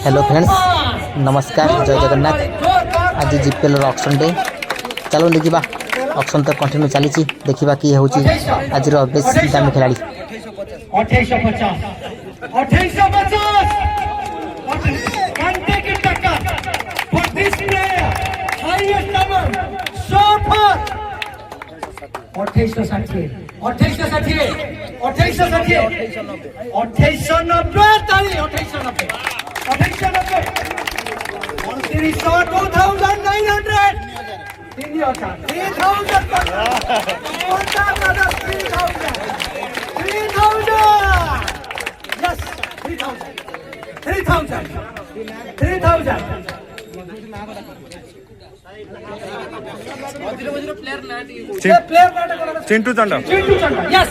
Hello friends, नमस्कार, जय जगन्नाथ। आज जीपीएल ऑक्शन डे। चलो देखा ऑक्शन तो कंटिन्यू चली देखा किए हूँ आज बेस्ट दामी खिलाड़ी। Chintu Chanda yes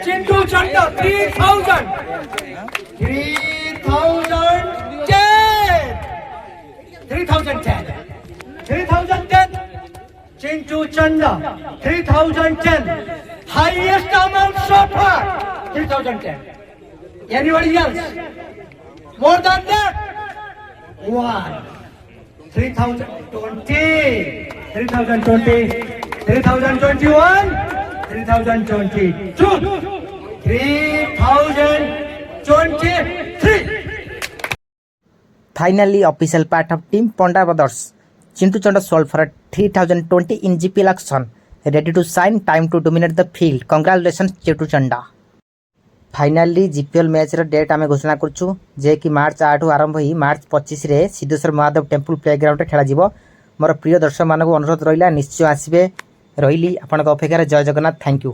Chintu Chanda 3000 Chintu Chanda 3010 highest amount so far 3010 anybody else more than that 3020 3021 3022 3023 Finally, official part of team Ponda Brothers. Chintu Chanda sold for 3020 in GPL auction. Ready to sign, time to dominate the field. Congratulations, Chintu Chanda. Finally GPL match date आम घोषणा करुँ जे कि मार्च 8 आरंभ हो मार्च 25 रे Siddheshwar Mahadev temple play ground खेल। मोर प्रिय दर्शक मानक अनुरोध रहा निश्चय आसबे। रही आपण अपेक्षार। जय जगन्नाथ। Thank you.